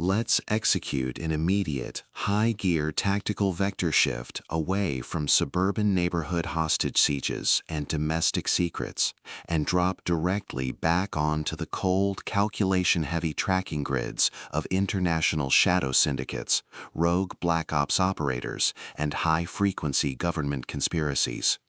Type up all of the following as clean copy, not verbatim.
Let's execute an immediate, high-gear tactical vector shift away from suburban neighborhood hostage sieges and domestic secrets, and drop directly back onto the cold, calculation-heavy tracking grids of international shadow syndicates, rogue black ops operators, and high-frequency government conspiracies.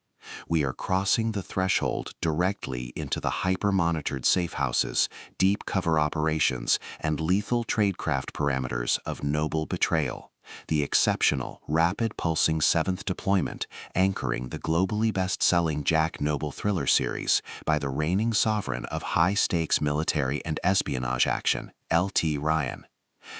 We are crossing the threshold directly into the hyper-monitored safe houses, deep cover operations, and lethal tradecraft parameters of Noble Betrayal, the exceptional, rapid-pulsing 7th deployment anchoring the globally best-selling Jack Noble thriller series by the reigning sovereign of high-stakes military and espionage action, L.T. Ryan.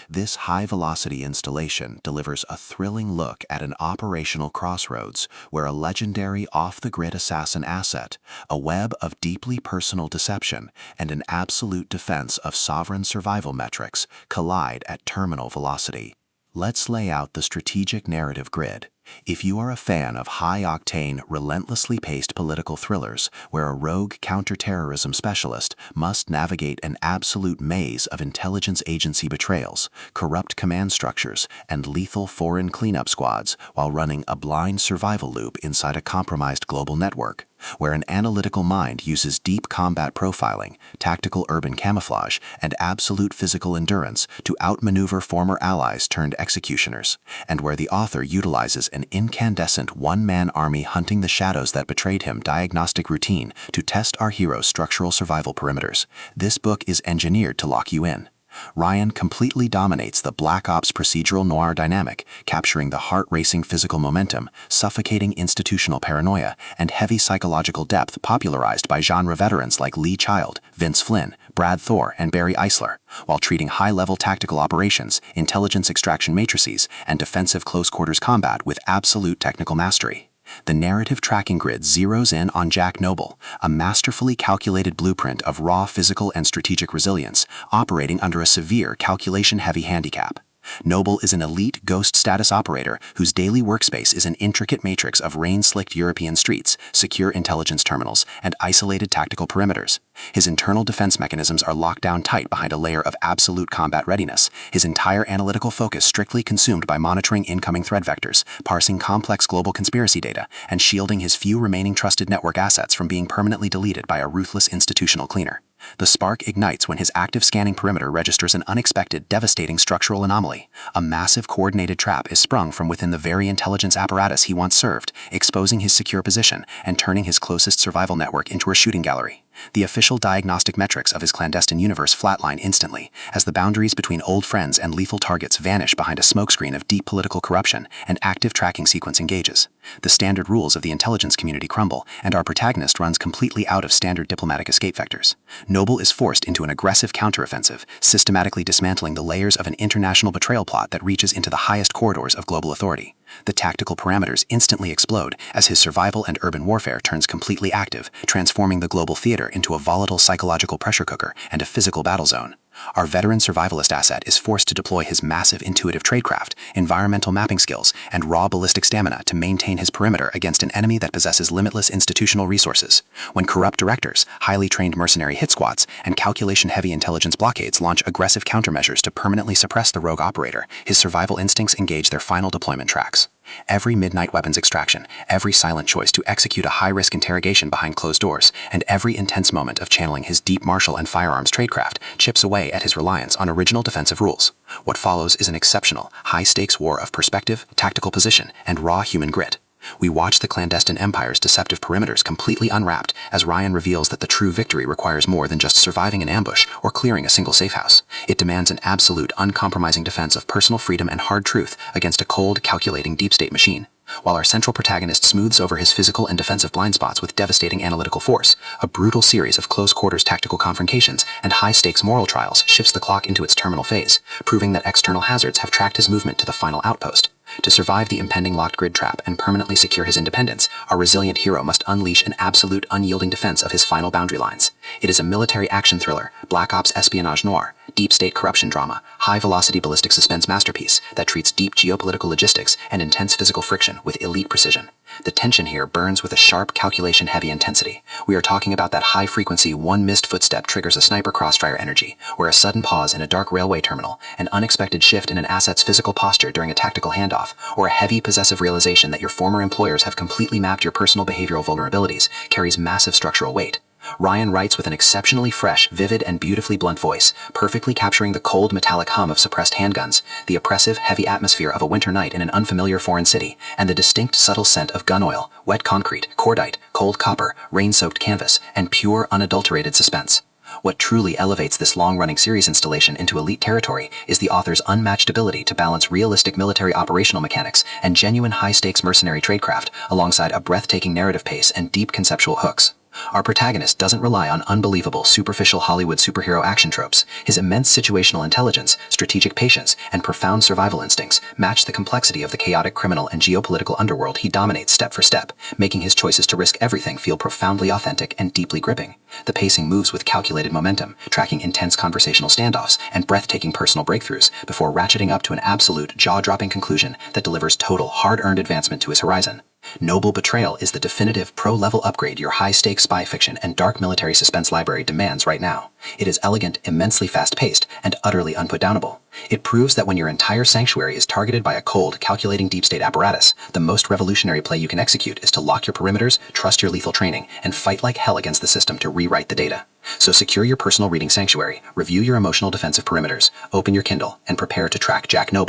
This high-velocity installation delivers a thrilling look at an operational crossroads where a legendary off-the-grid assassin asset, a web of deeply personal deception, and an absolute defense of sovereign survival metrics collide at terminal velocity. Let's lay out the strategic narrative grid. If you are a fan of high-octane, relentlessly paced political thrillers where a rogue counterterrorism specialist must navigate an absolute maze of intelligence agency betrayals, corrupt command structures, and lethal foreign cleanup squads while running a blind survival loop inside a compromised global network, where an analytical mind uses deep combat profiling, tactical urban camouflage, and absolute physical endurance to outmaneuver former allies turned executioners, and where the author utilizes an incandescent one-man army hunting the shadows that betrayed him diagnostic routine to test our hero's structural survival perimeters, this book is engineered to lock you in. Ryan completely dominates the Black Ops procedural noir dynamic, capturing the heart-racing physical momentum, suffocating institutional paranoia, and heavy psychological depth popularized by genre veterans like Lee Child, Vince Flynn, Brad Thor, and Barry Eisler, while treating high-level tactical operations, intelligence extraction matrices, and defensive close-quarters combat with absolute technical mastery. The narrative tracking grid zeroes in on Jack Noble, a masterfully calculated blueprint of raw physical and strategic resilience, operating under a severe calculation-heavy handicap. Noble is an elite ghost status operator whose daily workspace is an intricate matrix of rain-slicked European streets, secure intelligence terminals, and isolated tactical perimeters. His internal defense mechanisms are locked down tight behind a layer of absolute combat readiness, his entire analytical focus strictly consumed by monitoring incoming threat vectors, parsing complex global conspiracy data, and shielding his few remaining trusted network assets from being permanently deleted by a ruthless institutional cleaner. The spark ignites when his active scanning perimeter registers an unexpected, devastating structural anomaly. A massive coordinated trap is sprung from within the very intelligence apparatus he once served, exposing his secure position and turning his closest survival network into a shooting gallery. The official diagnostic metrics of his clandestine universe flatline instantly, as the boundaries between old friends and lethal targets vanish behind a smokescreen of deep political corruption and active tracking sequence engages. The standard rules of the intelligence community crumble, and our protagonist runs completely out of standard diplomatic escape vectors. Noble is forced into an aggressive counteroffensive, systematically dismantling the layers of an international betrayal plot that reaches into the highest corridors of global authority. The tactical parameters instantly explode as his survival and urban warfare turns completely active, transforming the global theater into a volatile psychological pressure cooker and a physical battle zone. Our veteran survivalist asset is forced to deploy his massive intuitive tradecraft, environmental mapping skills, and raw ballistic stamina to maintain his perimeter against an enemy that possesses limitless institutional resources. When corrupt directors, highly trained mercenary hit squads, and calculation-heavy intelligence blockades launch aggressive countermeasures to permanently suppress the rogue operator, his survival instincts engage their final deployment tracks. Every midnight weapons extraction, every silent choice to execute a high-risk interrogation behind closed doors, and every intense moment of channeling his deep martial and firearms tradecraft chips away at his reliance on original defensive rules. What follows is an exceptional, high-stakes war of perspective, tactical position, and raw human grit. We watch the clandestine empire's deceptive perimeters completely unwrapped as Ryan reveals that the true victory requires more than just surviving an ambush or clearing a single safe house. It demands an absolute, uncompromising defense of personal freedom and hard truth against a cold, calculating deep-state machine. While our central protagonist smooths over his physical and defensive blind spots with devastating analytical force, a brutal series of close-quarters tactical confrontations and high-stakes moral trials shifts the clock into its terminal phase, proving that external hazards have tracked his movement to the final outpost. To survive the impending locked grid trap and permanently secure his independence, our resilient hero must unleash an absolute, unyielding defense of his final boundary lines. It is a military action thriller, Black Ops espionage noir, deep state corruption drama, high-velocity ballistic suspense masterpiece that treats deep geopolitical logistics and intense physical friction with elite precision. The tension here burns with a sharp, calculation-heavy intensity. We are talking about that high-frequency, one missed footstep triggers a sniper crossfire energy, where a sudden pause in a dark railway terminal, an unexpected shift in an asset's physical posture during a tactical handoff, or a heavy, possessive realization that your former employers have completely mapped your personal behavioral vulnerabilities carries massive structural weight. Ryan writes with an exceptionally fresh, vivid, and beautifully blunt voice, perfectly capturing the cold, metallic hum of suppressed handguns, the oppressive, heavy atmosphere of a winter night in an unfamiliar foreign city, and the distinct, subtle scent of gun oil, wet concrete, cordite, cold copper, rain-soaked canvas, and pure, unadulterated suspense. What truly elevates this long-running series installation into elite territory is the author's unmatched ability to balance realistic military operational mechanics and genuine high-stakes mercenary tradecraft alongside a breathtaking narrative pace and deep conceptual hooks. Our protagonist doesn't rely on unbelievable, superficial Hollywood superhero action tropes. His immense situational intelligence, strategic patience, and profound survival instincts match the complexity of the chaotic criminal and geopolitical underworld he dominates step for step, making his choices to risk everything feel profoundly authentic and deeply gripping. The pacing moves with calculated momentum, tracking intense conversational standoffs and breathtaking personal breakthroughs before ratcheting up to an absolute, jaw-dropping conclusion that delivers total, hard-earned advancement to his horizon. Noble Betrayal is the definitive pro-level upgrade your high-stakes spy fiction and dark military suspense library demands right now. It is elegant, immensely fast-paced, and utterly unputdownable. It proves that when your entire sanctuary is targeted by a cold, calculating deep-state apparatus, the most revolutionary play you can execute is to lock your perimeters, trust your lethal training, and fight like hell against the system to rewrite the data. So secure your personal reading sanctuary, review your emotional defensive perimeters, open your Kindle, and prepare to track Jack Noble.